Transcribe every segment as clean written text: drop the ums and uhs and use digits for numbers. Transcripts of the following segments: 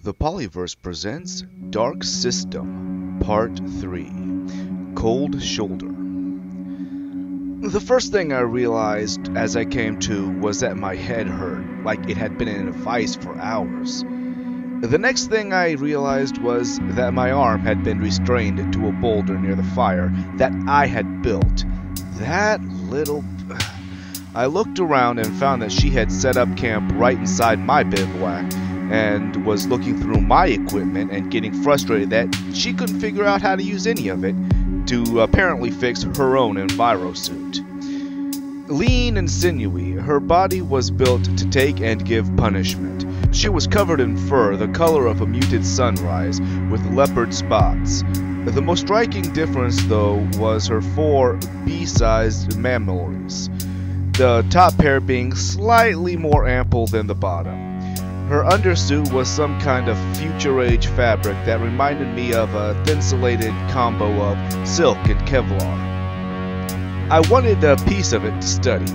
The Polyverse presents Dark System, Part 3, Cold Shoulder. The first thing I realized as I came to was that my head hurt, like it had been in a vice for hours. The next thing I realized was that my arm had been restrained to a boulder near the fire that I had built. I looked around and found that she had set up camp right inside my bivouac, and was looking through my equipment and getting frustrated that she couldn't figure out how to use any of it to apparently fix her own enviro suit. Lean and sinewy, her body was built to take and give punishment. She was covered in fur the color of a muted sunrise with leopard spots. The most striking difference, though, was her 4 bee-sized mammillary, the top pair being slightly more ample than the bottom. Her undersuit was some kind of future-age fabric that reminded me of a thin-insulated combo of silk and Kevlar. I wanted a piece of it to study.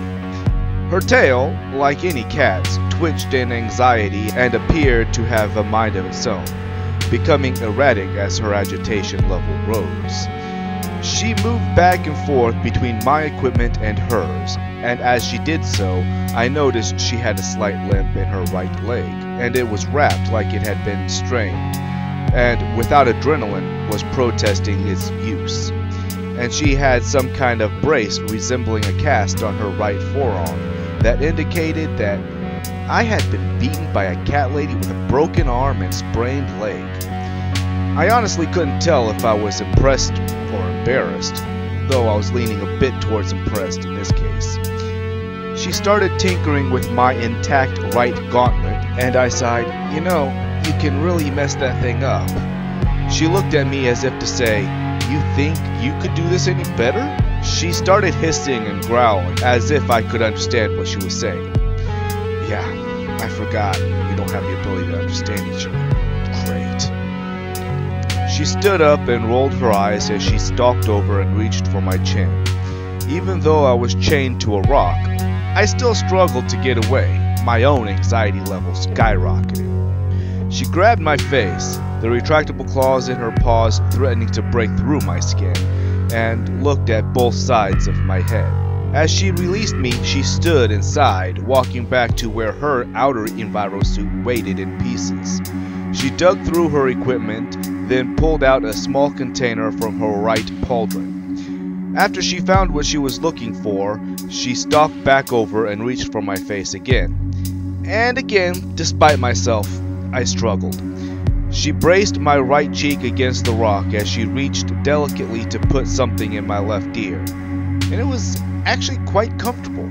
Her tail, like any cat's, twitched in anxiety and appeared to have a mind of its own, becoming erratic as her agitation level rose. She moved back and forth between my equipment and hers, and as she did so, I noticed she had a slight limp in her right leg, and it was wrapped like it had been strained, and without adrenaline was protesting its use. And she had some kind of brace resembling a cast on her right forearm that indicated that I had been beaten by a cat lady with a broken arm and sprained leg. I honestly couldn't tell if I was impressed or embarrassed, though I was leaning a bit towards impressed in this case. She started tinkering with my intact right gauntlet, and I sighed, "You know, you can really mess that thing up." She looked at me as if to say, "You think you could do this any better?" She started hissing and growling, as if I could understand what she was saying. "Yeah, I forgot we don't have the ability to understand each other. Great." She stood up and rolled her eyes as she stalked over and reached for my chin. Even though I was chained to a rock, I still struggled to get away, my own anxiety level skyrocketing. She grabbed my face, the retractable claws in her paws threatening to break through my skin, and looked at both sides of my head. As she released me, she stood and sighed, walking back to where her outer enviro suit waited in pieces. She dug through her equipment, then pulled out a small container from her right pauldron. After she found what she was looking for, she stalked back over and reached for my face again. And again, despite myself, I struggled. She braced my right cheek against the rock as she reached delicately to put something in my left ear, and it was actually quite comfortable.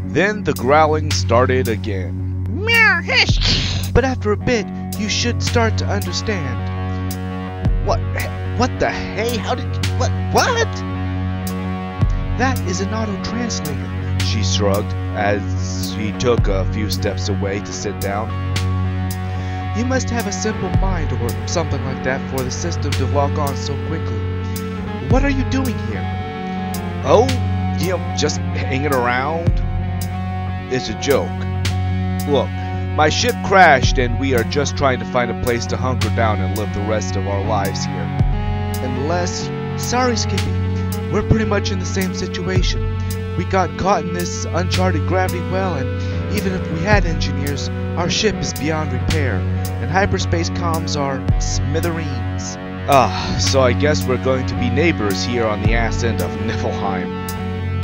Then the growling started again. Meow, hish! But after a bit, you should start to understand. What the hey? How did you, what? That is an auto-translator. She shrugged as she took a few steps away to sit down. You must have a simple mind or something like that for the system to lock on so quickly. What are you doing here? Oh, just hanging around. It's a joke. Look, my ship crashed and we are just trying to find a place to hunker down and live the rest of our lives here. Sorry, Skippy. We're pretty much in the same situation. We got caught in this uncharted gravity well, and even if we had engineers, our ship is beyond repair, and hyperspace comms are smithereens. So I guess we're going to be neighbors here on the ass end of Niflheim.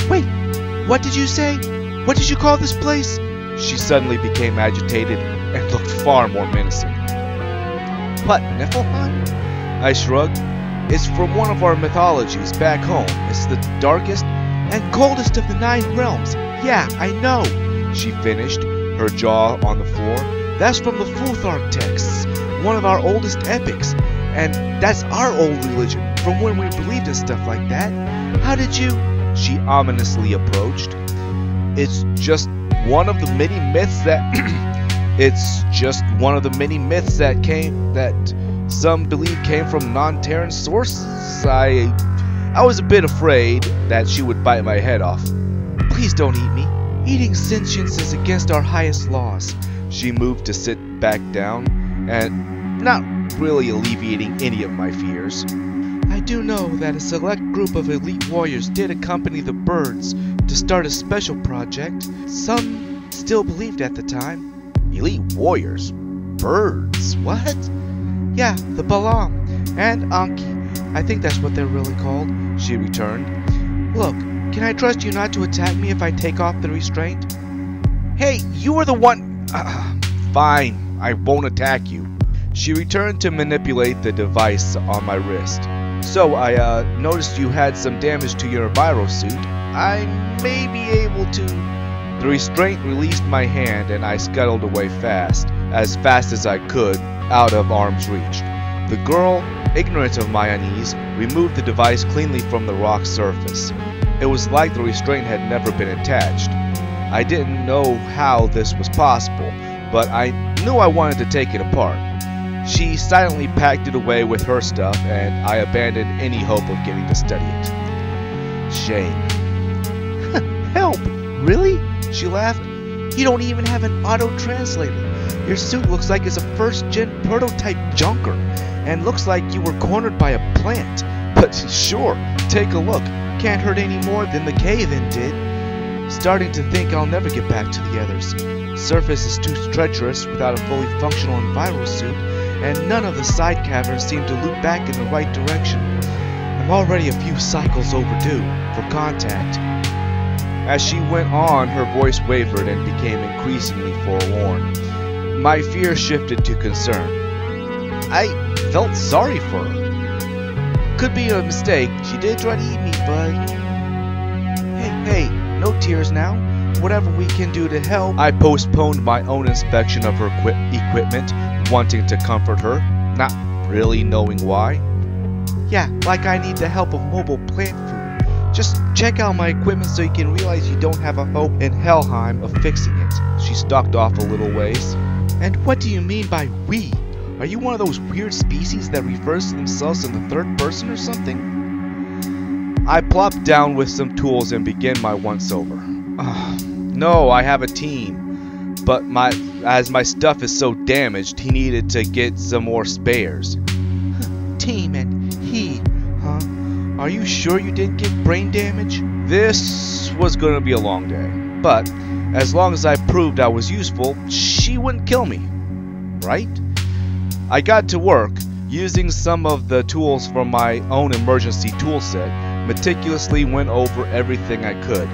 Wait, what did you say? What did you call this place? She suddenly became agitated and looked far more menacing. What, Niflheim? I shrugged. It's from one of our mythologies back home. It's the darkest and coldest of the 9 realms. Yeah, I know, she finished, her jaw on the floor. That's from the Futhark texts, one of our oldest epics. And that's our old religion, from when we believed in stuff like that. How did you... She ominously approached. It's just one of the many myths that... some believe came from non-Terran sources. I was a bit afraid that she would bite my head off. Please don't eat me. Eating sentience is against our highest laws. She moved to sit back down, and not really alleviating any of my fears. I do know that a select group of elite warriors did accompany the birds to start a special project. Some still believed at the time. Elite warriors? Birds? What? Yeah, the Balam and Anki. I think that's what they're really called, she returned. Look, can I trust you not to attack me if I take off the restraint? Hey, you were the one... Fine, I won't attack you. She returned to manipulate the device on my wrist. So, I noticed you had some damage to your viral suit. I may be able to... The restraint released my hand and I scuttled away fast as I could, out of arm's reach. The girl, ignorant of my unease, removed the device cleanly from the rock surface. It was like the restraint had never been attached. I didn't know how this was possible, but I knew I wanted to take it apart. She silently packed it away with her stuff, and I abandoned any hope of getting to study it. Shame. Help! Really? She laughed. You don't even have an auto-translator. Your suit looks like it's a first-gen prototype junker, and looks like you were cornered by a plant. But sure, take a look. Can't hurt any more than the cave-in did. Starting to think I'll never get back to the others. Surface is too treacherous without a fully functional enviro suit, and none of the side caverns seem to loop back in the right direction. I'm already a few cycles overdue for contact. As she went on, her voice wavered and became increasingly forlorn. My fear shifted to concern. I felt sorry for her. Could be a mistake. She did try to eat me, but... Hey, no tears now. Whatever we can do to help. I postponed my own inspection of her equipment, wanting to comfort her, not really knowing why. Yeah, like I need the help of mobile plant food. Just check out my equipment so you can realize you don't have a hope in Helheim of fixing it. She stalked off a little ways. And what do you mean by we? Are you one of those weird species that refers to themselves in the third person or something? I plopped down with some tools and began my once-over. No, I have a team. But as my stuff is so damaged, he needed to get some more spares. Team and he, huh? Are you sure you didn't get brain damage? This was going to be a long day. But as long as I proved I was useful, she wouldn't kill me. Right? I got to work, using some of the tools from my own emergency tool set, meticulously went over everything I could.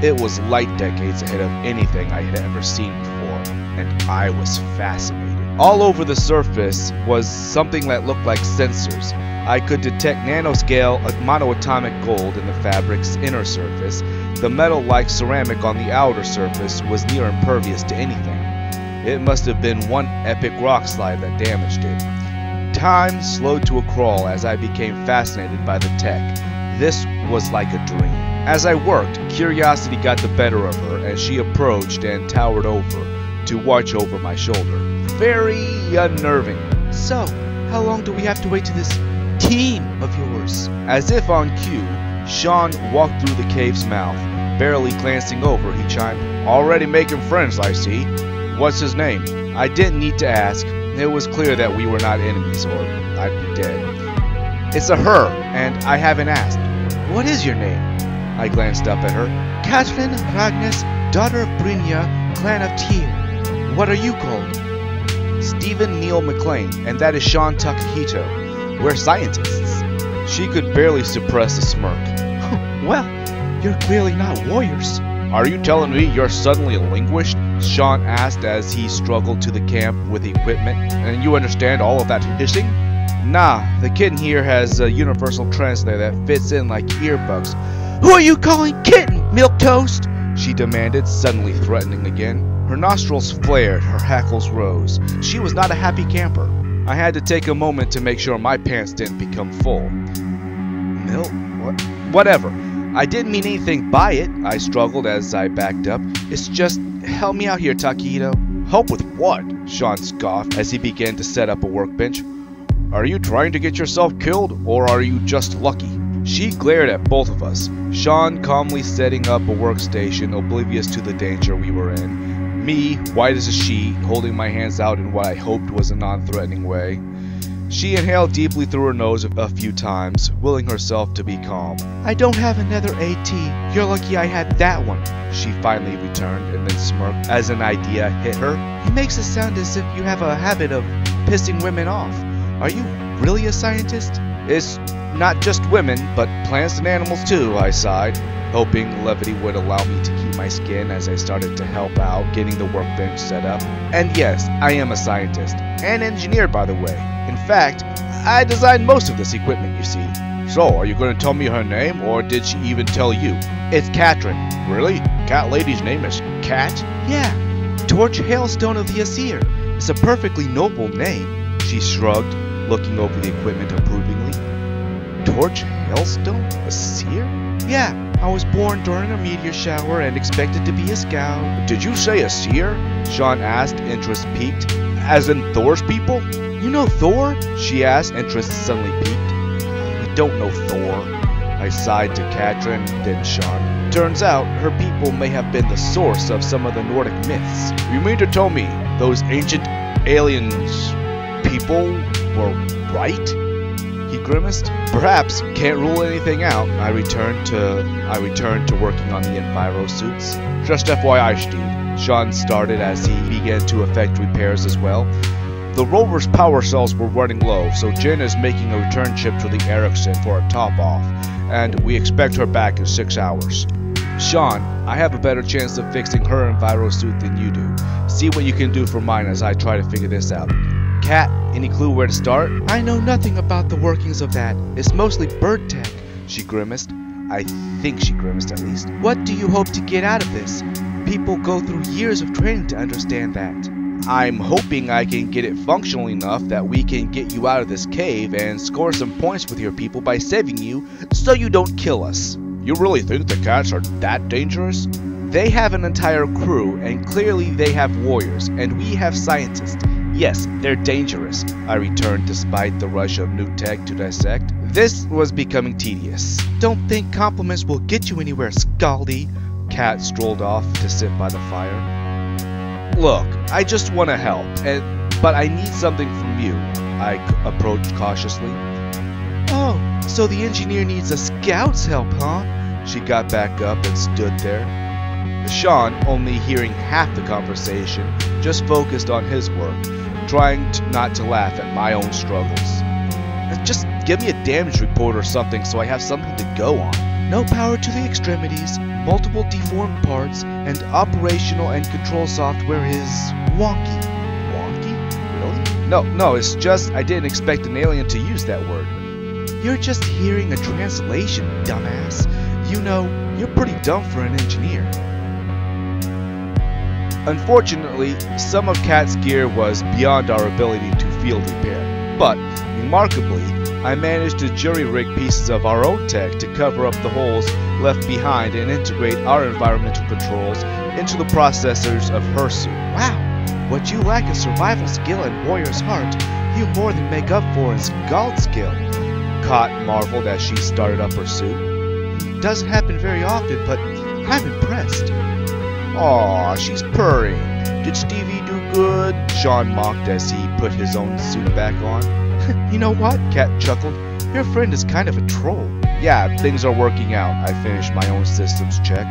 It was light decades ahead of anything I had ever seen before, and I was fascinated. All over the surface was something that looked like sensors. I could detect nanoscale monoatomic gold in the fabric's inner surface. The metal-like ceramic on the outer surface was near impervious to anything. It must have been one epic rock slide that damaged it. Time slowed to a crawl as I became fascinated by the tech. This was like a dream. As I worked, curiosity got the better of her as she approached and towered over to watch over my shoulder. Very unnerving. So, how long do we have to wait to this team of yours? As if on cue, Sean walked through the cave's mouth. Barely glancing over, he chimed, "Already making friends, I see. What's his name?" I didn't need to ask. It was clear that we were not enemies, or I'd be dead. It's a her, and I haven't asked. What is your name? I glanced up at her. Catherine Ragnes, daughter of Brynja, clan of Tyr. What are you called? Stephen Neil Mclaine, and that is Sean Takahito. We're scientists. She could barely suppress a smirk. Well, you're clearly not warriors. Are you telling me you're suddenly linguist? Sean asked as he struggled to the camp with equipment. And you understand all of that hissing? Nah, the kitten here has a universal translator that fits in like earbuds. Who are you calling kitten, milquetoast? She demanded, suddenly threatening again. Her nostrils flared, her hackles rose. She was not a happy camper. I had to take a moment to make sure my pants didn't become full. Milk? What? Whatever. I didn't mean anything by it, I struggled as I backed up. It's just, help me out here, Takahito. Help with what? Sean scoffed as he began to set up a workbench. Are you trying to get yourself killed, or are you just lucky? She glared at both of us, Sean calmly setting up a workstation, oblivious to the danger we were in. Me, white as a sheet, holding my hands out in what I hoped was a non-threatening way. She inhaled deeply through her nose a few times, willing herself to be calm. I don't have another AT. You're lucky I had that one. She finally returned and then smirked as an idea hit her. It makes it sound as if you have a habit of pissing women off. Are you really a scientist? It's not just women, but plants and animals too, I sighed, hoping levity would allow me to keep my skin as I started to help out getting the workbench set up. And yes, I am a scientist, and engineer by the way. In fact, I designed most of this equipment you see. So, are you going to tell me her name, or did she even tell you? It's Katrin. Really? Cat lady's name is Cat? Yeah, Torch Hailstone of the Aesir. It's a perfectly noble name. She shrugged, looking over the equipment approvingly. Torch Hailstone? Aesir? Yeah, I was born during a meteor shower and expected to be a scout. Did you say Aesir? Sean asked, interest piqued. As in Thor's people? You know Thor? She asked, interest suddenly piqued. We don't know Thor. I sighed to Katrin, then Sean. Turns out, her people may have been the source of some of the Nordic myths. You mean to tell me those ancient aliens people were right? He grimaced. Perhaps, can't rule anything out. I returned to working on the Enviro suits. Just FYI, Steve. Sean started as he began to effect repairs as well. The rover's power cells were running low, so Jen is making a return trip to the Ericsson for a top-off, and we expect her back in 6 hours. Sean, I have a better chance of fixing her Enviro suit than you do. See what you can do for mine as I try to figure this out. Kat, any clue where to start? I know nothing about the workings of that. It's mostly bird tech. She grimaced. I think she grimaced at least. What do you hope to get out of this? People go through years of training to understand that. I'm hoping I can get it functional enough that we can get you out of this cave and score some points with your people by saving you so you don't kill us. You really think the cats are that dangerous? They have an entire crew, and clearly they have warriors, and we have scientists. Yes, they're dangerous, I returned despite the rush of new tech to dissect. This was becoming tedious. Don't think compliments will get you anywhere, Scaldy. Kat strolled off to sit by the fire. Look, I just want to help, but I need something from you, I approached cautiously. Oh, so the engineer needs a scout's help, huh? She got back up and stood there. Sean, only hearing half the conversation, just focused on his work, trying not to laugh at my own struggles. Just give me a damage report or something so I have something to go on. No power to the extremities, multiple deformed parts, and operational and control software is wonky. Wonky? Really? No, it's just I didn't expect an alien to use that word. You're just hearing a translation, dumbass. You know, you're pretty dumb for an engineer. Unfortunately, some of Kat's gear was beyond our ability to field repair, but, remarkably, I managed to jury-rig pieces of our own tech to cover up the holes left behind and integrate our environmental controls into the processors of her suit. Wow, what you lack in survival skill and warrior's heart, you more than make up for in Scald skill. Kot marveled as she started up her suit. Doesn't happen very often, but I'm impressed. Aw, she's purring. Did Stevie do good? Sean mocked as he put his own suit back on. You know what? Kat chuckled. Your friend is kind of a troll. Yeah, things are working out. I finished my own systems check.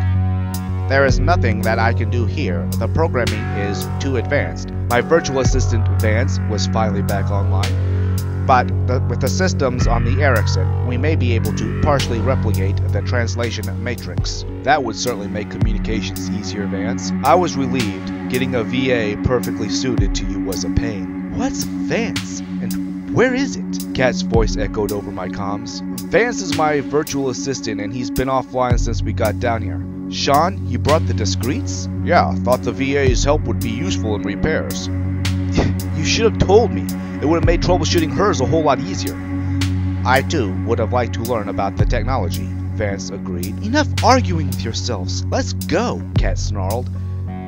There is nothing that I can do here. The programming is too advanced. My virtual assistant, Vance, was finally back online. But with the systems on the Ericsson, we may be able to partially replicate the translation matrix. That would certainly make communications easier, Vance. I was relieved. Getting a VA perfectly suited to you was a pain. What's Vance? And where is it? Kat's voice echoed over my comms. Vance is my virtual assistant, and he's been offline since we got down here. Sean, you brought the discreets? Yeah, thought the VA's help would be useful in repairs. You should have told me. It would have made troubleshooting hers a whole lot easier. I too would have liked to learn about the technology, Vance agreed. Enough arguing with yourselves. Let's go, Kat snarled.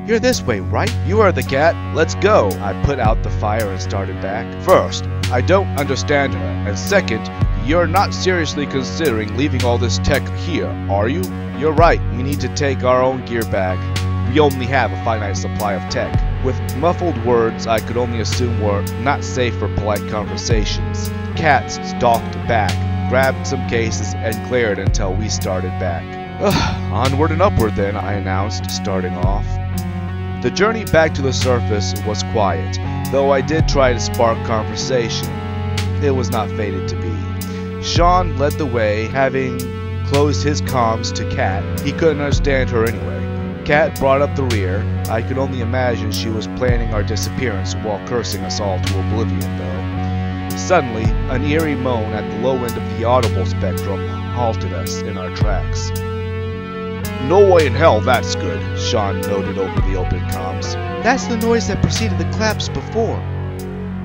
You're this way, right? You are the cat. Let's go. I put out the fire and started back. First, I don't understand her. And second, you're not seriously considering leaving all this tech here, are you? You're right. We need to take our own gear back. We only have a finite supply of tech. With muffled words I could only assume were not safe for polite conversations, Kat stalked back, grabbed some cases, and glared until we started back. Onward and upward then, I announced, starting off. The journey back to the surface was quiet, though I did try to spark conversation. It was not fated to be. Sean led the way, having closed his comms to Kat. He couldn't understand her anyway. Kat brought up the rear. I could only imagine she was planning our disappearance while cursing us all to oblivion, though. Suddenly, an eerie moan at the low end of the audible spectrum halted us in our tracks. No way in hell that's good, Sean noted over the open comms. That's the noise that preceded the collapse before.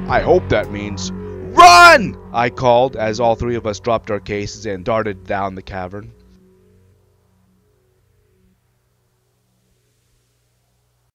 I hope that means RUN! I called as all three of us dropped our cases and darted down the cavern.